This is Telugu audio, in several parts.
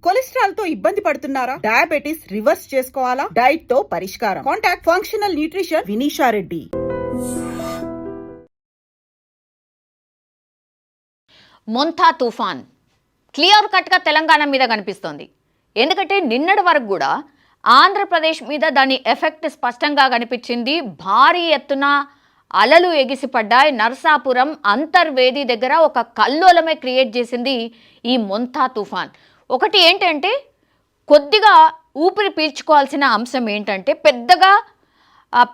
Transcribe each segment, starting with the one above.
కొలెస్ట్రాల్ తో ఇబ్బంది పడుతున్నారా? డయాబెటిస్ రివర్స్ చేసుకోవాలా? డైట్ తో పరిష్కారం. Contact functional nutrition Vineesha Reddy. Montha తుఫాన్ క్లియర్ కట్గా తెలంగాణ మీద కనిపిస్తోంది. ఎందుకంటే నిన్నటి వరకు కూడా ఆంధ్రప్రదేశ్ మీద దాని ఎఫెక్ట్ స్పష్టంగా కనిపించింది. భారీ ఎత్తున అలలు ఎగిసిపడ్డాయి. నర్సాపురం అంతర్వేది దగ్గర ఒక కల్లోలమే క్రియేట్ చేసింది ఈ మొంతా తుఫాన్. ఒకటి ఏంటంటే కొద్దిగా ఊపిరి పీల్చుకోవాల్సిన అంశం ఏంటంటే పెద్దగా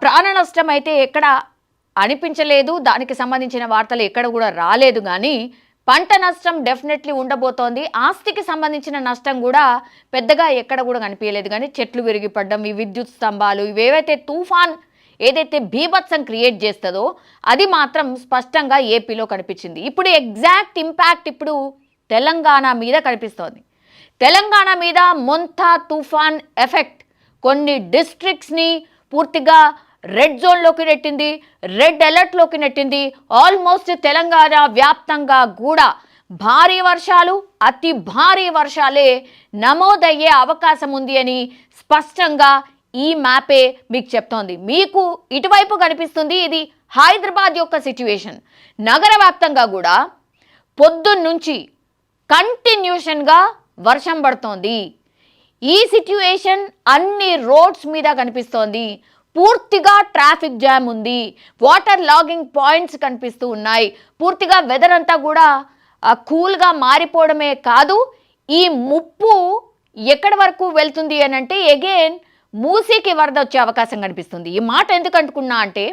ప్రాణ నష్టం అయితే ఎక్కడ అనిపించలేదు. దానికి సంబంధించిన వార్తలు ఎక్కడ కూడా రాలేదు. కానీ పంట నష్టం డెఫినెట్లీ ఉండబోతోంది. ఆస్తికి సంబంధించిన నష్టం కూడా పెద్దగా ఎక్కడ కూడా కనిపించలేదు. కానీ చెట్లు విరిగిపడడం, ఈ విద్యుత్ స్తంభాలు, ఇవేవైతే తుఫాన్ ఏదైతే బీభత్సం క్రియేట్ చేస్తుందో అది మాత్రం స్పష్టంగా ఏపీలో కనిపించింది. ఇప్పుడు ఎగ్జాక్ట్ ఇంపాక్ట్ ఇప్పుడు తెలంగాణ మీద కనిపిస్తోంది. తెలంగాణ మీద మొంతా తుఫాన్ ఎఫెక్ట్ కొన్ని డిస్ట్రిక్ట్స్ని పూర్తిగా రెడ్ జోన్లోకి నెట్టింది, రెడ్ అలర్ట్లోకి నెట్టింది. ఆల్మోస్ట్ తెలంగాణ వ్యాప్తంగా కూడా భారీ వర్షాలు, అతి భారీ వర్షాలే నమోదయ్యే అవకాశం ఉంది అని స్పష్టంగా ఈ మ్యాపే మీకు చెప్తోంది. మీకు ఇటువైపు కనిపిస్తుంది ఇది హైదరాబాద్ యొక్క సిచ్యువేషన్. నగర వ్యాప్తంగా కూడా పొద్దున్నుంచి కంటిన్యూషన్గా వర్షం పడుతోంది. ఈ సిచ్యువేషన్ అన్ని రోడ్స్ మీద కనిపిస్తోంది. పూర్తిగా ట్రాఫిక్ జామ్ ఉంది, వాటర్ లాగింగ్ పాయింట్స్ కనిపిస్తూ ఉన్నాయి. పూర్తిగా వెదర్ అంతా కూడా కూల్గా మారిపోవడమే కాదు, ఈ ముప్పు ఎక్కడి వరకు వెళ్తుంది అని అంటే అగైన్ మూసీకి వరద వచ్చే అవకాశం కనిపిస్తుంది. ఈ మాట ఎందుకు అనుకున్నా అంటే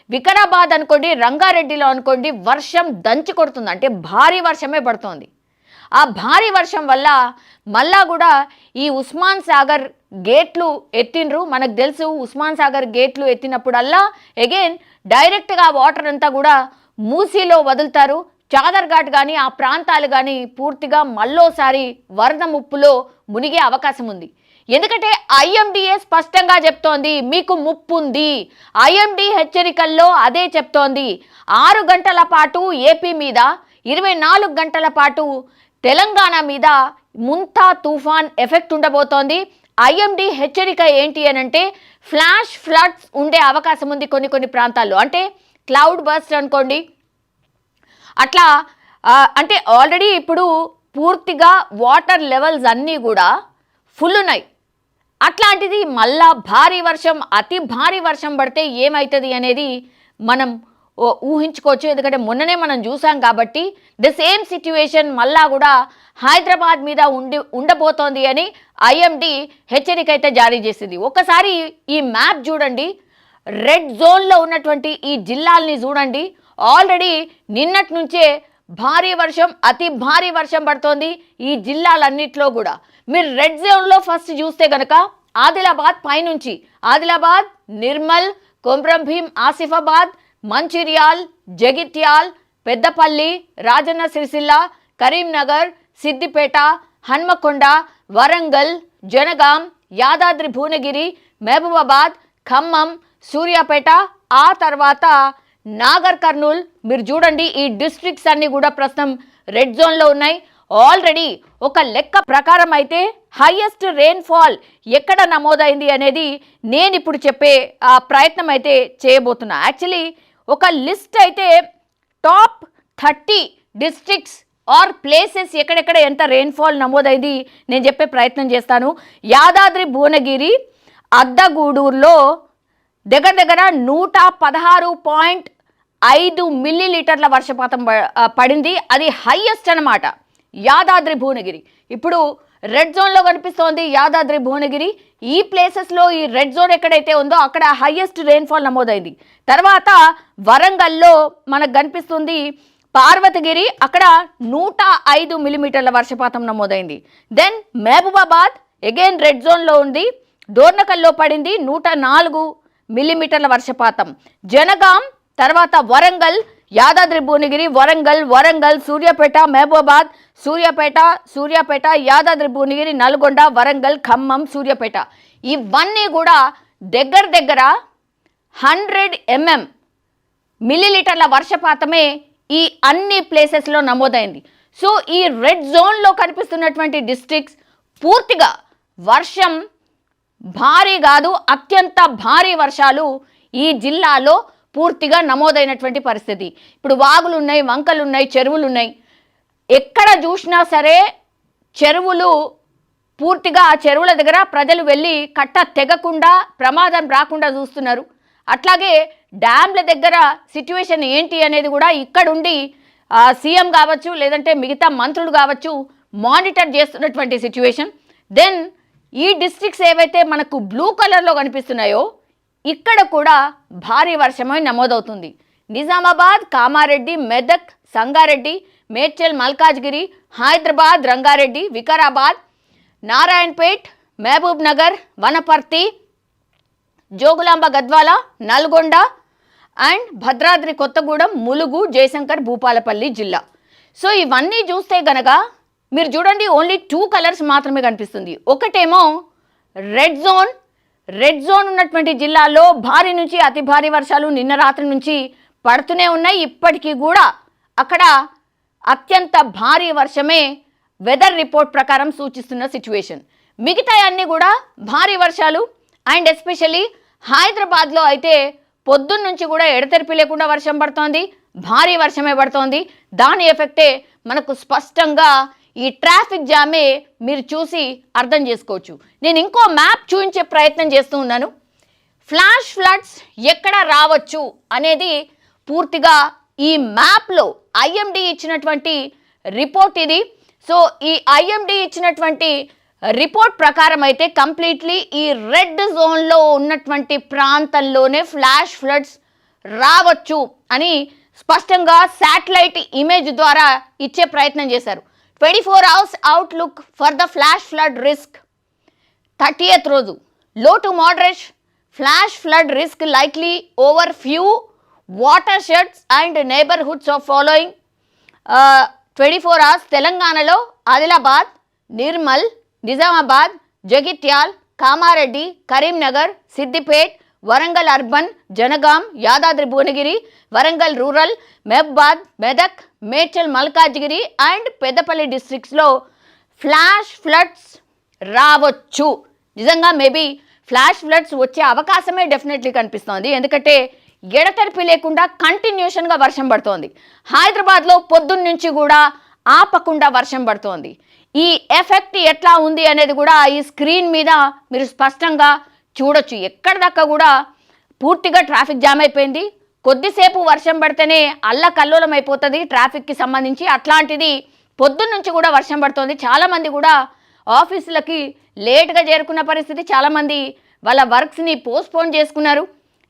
వికారాబాద్ అనుకోండి, రంగారెడ్డిలో అనుకోండి వర్షం దంచి కొడుతుంది. అంటే భారీ వర్షమే పడుతోంది. ఆ భారీ వర్షం వల్ల మళ్ళా కూడా ఈ ఉస్మాన్ సాగర్ గేట్లు ఎత్తిండ్రు. మనకు తెలుసు ఉస్మాన్ సాగర్ గేట్లు ఎత్తినప్పుడల్లా అగైన్ డైరెక్ట్గా వాటర్ అంతా కూడా మూసీలో వదులుతారు. చాదర్ఘాట్ కానీ ఆ ప్రాంతాలు కానీ పూర్తిగా మళ్ళోసారి వరద ముప్పులో మునిగే అవకాశం ఉంది. ఎందుకంటే ఐఎండిఏ స్పష్టంగా చెప్తోంది మీకు ముప్పు ఉంది. ఐఎండి హెచ్చరికల్లో అదే చెప్తోంది. 6 గంటల పాటు ఏపీ మీద, 24 గంటల పాటు తెలంగాణ మీద మొంతా తుఫాన్ ఎఫెక్ట్ ఉండబోతోంది. ఐఎండి హెచ్చరిక ఏంటి అని అంటే ఫ్లాష్ ఫ్లడ్స్ ఉండే అవకాశం ఉంది కొన్ని ప్రాంతాల్లో. అంటే క్లౌడ్ బర్స్ట్ అనుకోండి, అట్లా అంటే ఆల్రెడీ ఇప్పుడు పూర్తిగా వాటర్ లెవెల్స్ అన్నీ కూడా ఫుల్ ఉన్నాయి. అట్లాంటిది మళ్ళా భారీ వర్షం, అతి భారీ వర్షం పడితే ఏమవుతుంది అనేది మనం ఊహించుకోవచ్చు. ఎందుకంటే మొన్ననే మనం చూసాం కాబట్టి ద సేమ్ సిచ్యువేషన్ మళ్ళా కూడా హైదరాబాద్ మీద ఉండబోతోంది అని ఐఎండి హెచ్చరిక అయితే జారీ చేసింది. ఒకసారి ఈ మ్యాప్ చూడండి, రెడ్ జోన్లో ఉన్నటువంటి ఈ జిల్లాల్ని చూడండి. ఆల్రెడీ నిన్నటి నుంచే భారీ వర్షం, అతి భారీ వర్షం పడుతోంది ఈ జిల్లాలన్నిట్లో కూడా. మీరు రెడ్ జోన్లో ఫస్ట్ చూస్తే కనుక ఆదిలాబాద్ పైనుంచి ఆదిలాబాద్, నిర్మల్, కొమ్రం భీం, ఆసిఫాబాద్, మంచిర్యాల్, జగిత్యాల్, పెద్దపల్లి, రాజన్న సిరిసిల్ల, కరీంనగర్, సిద్దిపేట, హన్మకొండ, వరంగల్, జనగాం, యాదాద్రి భువనగిరి, మహబూబాబాద్, ఖమ్మం, సూర్యాపేట, ఆ తర్వాత నాగర్ కర్నూల్. మీరు చూడండి ఈ డిస్ట్రిక్ట్స్ అన్నీ కూడా ప్రస్తుతం రెడ్ జోన్లో ఉన్నాయి. ఆల్రెడీ ఒక లెక్క ప్రకారం అయితే హైయెస్ట్ రెయిన్ఫాల్ ఎక్కడ నమోదైంది అనేది నేను ఇప్పుడు చెప్పే ప్రయత్నం అయితే చేయబోతున్నా. యాక్చువల్లీ ఒక లిస్ట్ అయితే టాప్ 30 డిస్ట్రిక్ట్స్ ఆర్ ప్లేసెస్ ఎక్కడెక్కడ ఎంత రెయిన్ఫాల్ నమోదైంది నేను చెప్పే ప్రయత్నం చేస్తాను. యాదాద్రి భువనగిరి అద్దగూడూరులో దగ్గర 116.5 మిల్లీలీటర్ల వర్షపాతం పడింది. అది హైయెస్ట్ అన్నమాట యాదాద్రి భువనగిరి. ఇప్పుడు రెడ్ జోన్లో కనిపిస్తోంది యాదాద్రి భువనగిరి. ఈ ప్లేసెస్లో ఈ రెడ్ జోన్ ఎక్కడైతే ఉందో అక్కడ హైయెస్ట్ రెయిన్ఫాల్ నమోదైంది. తర్వాత వరంగల్లో మనకు కనిపిస్తుంది పార్వతగిరి, అక్కడ 105 మిల్లీమీటర్ల వర్షపాతం నమోదైంది. దెన్ మహబూబాబాద్ అగైన్ రెడ్ జోన్లో ఉంది, దోర్నకల్లో పడింది 104 మిల్లీమీటర్ల వర్షపాతం. జనగాం, తర్వాత వరంగల్, యాదాద్రి భువనగిరి, వరంగల్, సూర్యాపేట, మహబూబాబాద్, సూర్యాపేట, యాదాద్రి భువనగిరి, నల్గొండ, వరంగల్, ఖమ్మం, సూర్యాపేట ఇవన్నీ కూడా దగ్గర 100 మిల్లీలీటర్ల వర్షపాతమే ఈ అన్ని ప్లేసెస్లో నమోదైంది. సో ఈ రెడ్ జోన్లో కనిపిస్తున్నటువంటి డిస్ట్రిక్ట్స్ పూర్తిగా వర్షం భారీ కాదు అత్యంత భారీ వర్షాలు ఈ జిల్లాలో పూర్తిగా నమోదైనటువంటి పరిస్థితి. ఇప్పుడు వాగులు ఉన్నాయి, వంకలు ఉన్నాయి, చెరువులు ఉన్నాయి. ఎక్కడ చూసినా సరే చెరువులు పూర్తిగా ఆ చెరువుల దగ్గర ప్రజలు వెళ్ళి కట్ట తెగకుండా ప్రమాదం రాకుండా చూస్తున్నారు. అట్లాగే డ్యామ్ల దగ్గర సిచ్యువేషన్ ఏంటి అనేది కూడా ఇక్కడుండి సీఎం కావచ్చు లేదంటే మిగతా మంత్రులు కావచ్చు మానిటర్ చేస్తున్నటువంటి సిచ్యువేషన్. దెన్ ఈ డిస్ట్రిక్ట్స్ ఏవైతే మనకు బ్లూ కలర్లో కనిపిస్తున్నాయో ఇక్కడ కూడా భారీ వర్షమై నమోదవుతుంది. నిజామాబాద్, కామారెడ్డి, మెదక్, సంగారెడ్డి, మేడ్చల్, మల్కాజ్గిరి, హైదరాబాద్, రంగారెడ్డి, వికారాబాద్, నారాయణపేట్, మహబూబ్ నగర్, వనపర్తి, జోగులాంబ గద్వాల, నల్గొండ అండ్ భద్రాద్రి కొత్తగూడెం, ములుగు, జయశంకర్, భూపాలపల్లి జిల్లా. సో ఇవన్నీ చూస్తే గనక మీరు చూడండి ఓన్లీ 2 కలర్స్ మాత్రమే కనిపిస్తుంది. ఒకటేమో రెడ్ జోన్ ఉన్నటువంటి జిల్లాల్లో భారీ నుంచి అతి భారీ వర్షాలు నిన్న రాత్రి నుంచి పడుతూనే ఉన్నాయి. ఇప్పటికీ కూడా అక్కడ అత్యంత భారీ వర్షమే వెదర్ రిపోర్ట్ ప్రకారం సూచిస్తున్న సిచ్యువేషన్. మిగతా అన్నీ కూడా భారీ వర్షాలు అండ్ ఎస్పెషల్లీ హైదరాబాద్లో అయితే పొద్దున్న నుంచి కూడా ఎడతెరిపి లేకుండా వర్షం పడుతోంది, భారీ వర్షమే పడుతోంది. దాని ఎఫెక్టే మనకు స్పష్టంగా ఈ ట్రాఫిక్ జామే మీరు చూసి అర్థం చేసుకోవచ్చు. నేను ఇంకో మ్యాప్ చూపించే ప్రయత్నం చేస్తూ ఉన్నాను. ఫ్లాష్ ఫ్లడ్స్ ఎక్కడ రావచ్చు అనేది పూర్తిగా ఈ మ్యాప్లో ఐఎండి ఇచ్చినటువంటి రిపోర్ట్ ఇది. సో ఈ ఐఎండి ఇచ్చినటువంటి రిపోర్ట్ ప్రకారం అయితే కంప్లీట్లీ ఈ రెడ్ జోన్లో ఉన్నటువంటి ప్రాంతంలోనే ఫ్లాష్ ఫ్లడ్స్ రావచ్చు అని స్పష్టంగా శాటిలైట్ ఇమేజ్ ద్వారా ఇచ్చే ప్రయత్నం చేశారు. 24 hours outlook for the flash flood risk 30th రోజు లో to moderate flash flood risk likely over few watersheds and neighbourhoods of following 24 hours తెలంగాణలో Adilabad, Nirmal, Nizamabad, Jagtial, Kamareddy, Karimnagar, Siddipet, Warangal urban, Jangaon, Yadadri Bhuvanagiri, Warangal rural, Mahabad, Medak, Medchal, Malkajgiri and Peddapalli డిస్ట్రిక్ట్స్లో ఫ్లాష్ ఫ్లడ్స్ రావచ్చు. నిజంగా మేబీ ఫ్లాష్ ఫ్లడ్స్ వచ్చే అవకాశమే డెఫినెట్లీ కనిపిస్తోంది. ఎందుకంటే ఎడతెరిపి లేకుండా కంటిన్యూషన్గా వర్షం పడుతోంది. హైదరాబాద్లో పొద్దున్న నుంచి కూడా ఆపకుండా వర్షం పడుతోంది. ఈ ఎఫెక్ట్ ఎట్లా ఉంది అనేది కూడా ఈ స్క్రీన్ మీద మీరు స్పష్టంగా చూడొచ్చు. ఎక్కడిదాకా కూడా పూర్తిగా ట్రాఫిక్ జామ్ అయిపోయింది. కొద్దిసేపు వర్షం పడితేనే అల్లకల్లోలం అయిపోతుంది ట్రాఫిక్కి సంబంధించి. అట్లాంటిది పొద్దున్న నుంచి కూడా వర్షం పడుతోంది. చాలామంది కూడా ఆఫీసులకి లేట్గా చేరుకున్న పరిస్థితి. చాలామంది వాళ్ళ వర్క్స్ని పోస్ట్పోన్ చేసుకున్నారు.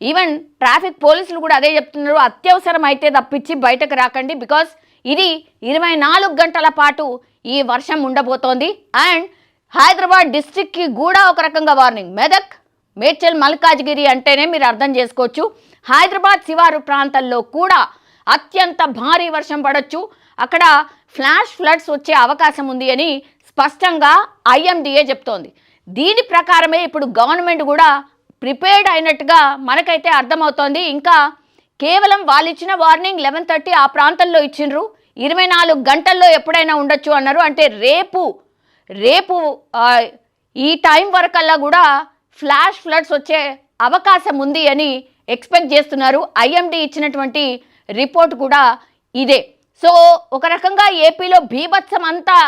ఈవెన్ ట్రాఫిక్ పోలీసులు కూడా అదే చెప్తున్నారు, అత్యవసరం అయితే తప్పించి బయటకు రాకండి. బికాస్ ఇది 24 గంటల పాటు ఈ వర్షం ఉండబోతోంది. అండ్ హైదరాబాద్ డిస్ట్రిక్ట్కి కూడా ఒక రకంగా వార్నింగ్. మెదక్, మేడ్చల్, మల్కాజ్గిరి అంటేనే మీరు అర్థం చేసుకోవచ్చు. హైదరాబాద్ శివారు ప్రాంతాల్లో కూడా అత్యంత భారీ వర్షం పడవచ్చు. అక్కడ ఫ్లాష్ ఫ్లడ్స్ వచ్చే అవకాశం ఉంది అని స్పష్టంగా ఐఎండిఏ చెప్తోంది. దీని ప్రకారమే ఇప్పుడు గవర్నమెంట్ కూడా ప్రిపేర్డ్ అయినట్టుగా మనకైతే అర్థమవుతోంది. ఇంకా కేవలం వాళ్ళు ఇచ్చిన వార్నింగ్ 11:30 ఆ ప్రాంతంలో ఇచ్చిండ్రు. 24 గంటల్లో ఎప్పుడైనా ఉండొచ్చు అన్నారు. అంటే రేపు ఈ టైం వరకల్లా కూడా ఫ్లాష్ ఫ్లడ్స్ వచ్చే అవకాశం ఉంది అని ఎక్స్పెక్ట్ చేస్తున్నారు. ఐఎండి ఇచ్చినటువంటి రిపోర్ట్ కూడా ఇదే. సో ఒక రకంగా ఏపీలో బీభత్సం అంతా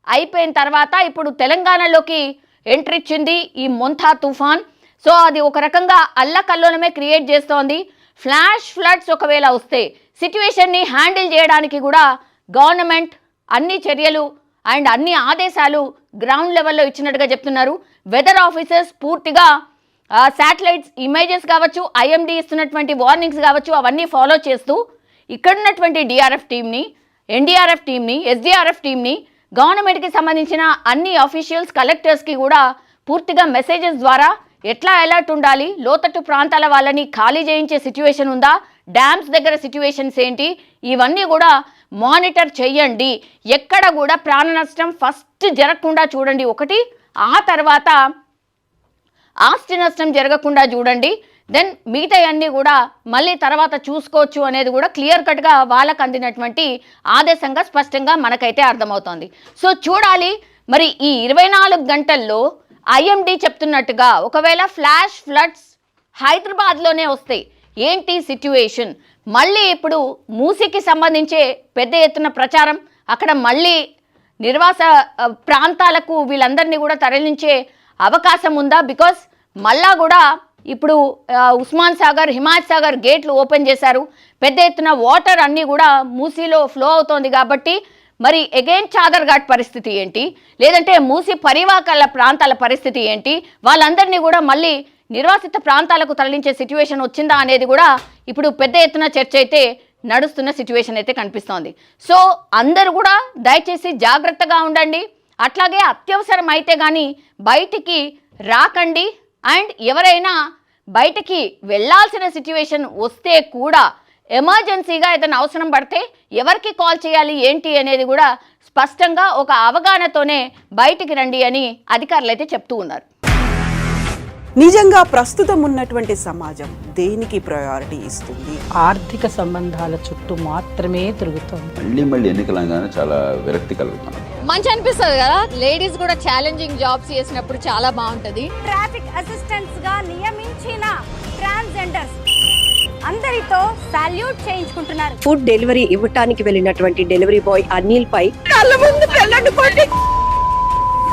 అయిపోయిన తర్వాత ఇప్పుడు తెలంగాణలోకి ఎంట్రీ ఇచ్చింది ఈ మొంతా తుఫాన్. సో అది ఒక రకంగా అల్లకల్లోలమే క్రియేట్ చేస్తోంది. ఫ్లాష్ ఫ్లడ్స్ ఒకవేళ వస్తే సిచ్యువేషన్ని హ్యాండిల్ చేయడానికి కూడా గవర్నమెంట్ అన్ని చర్యలు అండ్ అన్ని ఆదేశాలు గ్రౌండ్ లెవెల్లో ఇచ్చినట్టుగా చెప్తున్నారు. వెదర్ ఆఫీసర్స్ పూర్తిగా శాటిలైట్స్ ఇమేజెస్ కావచ్చు, ఐఎండి ఇస్తున్నటువంటి వార్నింగ్స్ కావచ్చు, అవన్నీ ఫాలో చేస్తూ ఇక్కడున్నటువంటి డిఆర్ఎఫ్ టీమ్ని, ఎన్డీఆర్ఎఫ్ టీమ్ని, ఎస్డీఆర్ఎఫ్ టీమ్ని, గవర్నమెంట్కి సంబంధించిన అన్ని అఫీషియల్స్, కలెక్టర్స్కి కూడా పూర్తిగా మెసేజెస్ ద్వారా ఎట్లా అలర్ట్ ఉండాలి, లోతట్టు ప్రాంతాల వాళ్ళని ఖాళీ చేయించే సిచ్యువేషన్ ఉందా, డ్యామ్స్ దగ్గర సిచ్యువేషన్స్ ఏంటి, ఇవన్నీ కూడా మానిటర్ చేయండి. ఎక్కడ కూడా ప్రాణ నష్టం ఫస్ట్ జరగకుండా చూడండి ఒకటి, ఆ తర్వాత ఆస్తి నష్టం జరగకుండా చూడండి. దెన్ మిగతా అన్నీ కూడా మళ్ళీ తర్వాత చూసుకోవచ్చు అనేది కూడా క్లియర్ కట్గా వాళ్ళకు అందినటువంటి ఆదేశంగా స్పష్టంగా మనకైతే అర్థమవుతోంది. సో చూడాలి మరి ఈ 24 గంటల్లో ఐఎండీ చెప్తున్నట్టుగా ఒకవేళ ఫ్లాష్ ఫ్లడ్స్ హైదరాబాద్లోనే వస్తాయి, ఏంటి సిట్యుయేషన్? మళ్ళీ ఇప్పుడు మూసీకి సంబంధించే పెద్ద ఎత్తున ప్రచారం, అక్కడ మళ్ళీ నిర్వాస ప్రాంతాలకు వీళ్ళందరినీ కూడా తరలించే అవకాశం ఉందా? బికాస్ మళ్ళా కూడా ఇప్పుడు ఉస్మాన్ సాగర్, హిమాయత్ సాగర్ గేట్లు ఓపెన్ చేశారు, పెద్ద ఎత్తున వాటర్ అన్నీ కూడా మూసీలో ఫ్లో అవుతోంది. కాబట్టి మరి అగైన్ చాదర్ ఘాట్ పరిస్థితి ఏంటి, లేదంటే మూసీ పరివాహకాల ప్రాంతాల పరిస్థితి ఏంటి, వాళ్ళందరినీ కూడా మళ్ళీ నిర్వాసిత ప్రాంతాలకు తరలించే సిచ్యువేషన్ వచ్చిందా అనేది కూడా ఇప్పుడు పెద్ద ఎత్తున చర్చ అయితే నడుస్తున్న సిచ్యువేషన్ అయితే కనిపిస్తోంది. సో అందరూ కూడా దయచేసి జాగ్రత్తగా ఉండండి, అట్లాగే అత్యవసరం అయితే కానీ బయటికి రాకండి. అండ్ ఎవరైనా బయటికి వెళ్ళాల్సిన సిచ్యువేషన్ వస్తే కూడా ఎమర్జెన్సీగా ఏదైనా అవసరం పడితే ఎవరికి కాల్ చేయాలి ఏంటి అనేది కూడా స్పష్టంగా ఒక అవగాహనతోనే బయటికి రండి అని అధికారులు అయితే చెప్తూ ఉన్నారు. నిజంగా ప్రస్తుతం ఉన్నటువంటి సమాజం దేనికి ప్రయారిటీ ఇస్తుంది? ఆర్థిక సంబంధాల చుట్టూ మాత్రమే తిరుగుతుంది. మళ్ళీ ఎన్నికలంగానే చాలా విరక్తి కలుగుతాను. మంచి అనిపిస్తుంది కదా, లేడీస్ కూడా ఛాలెంజింగ్ జాబ్స్ చేసినప్పుడు చాలా బాగుంటది. ట్రాఫిక్ అసిస్టెంట్స్ గా నియమించిన ట్రాన్స్జెండర్స్ అందరితో సాల్యూట్ చేయించుకుంటున్నారు. ఫుడ్ డెలివరీ ఇవ్వటానికి వెళ్ళినటువంటి డెలివరీ బాయ్ అనిల్ పై కళ్ళ ముందు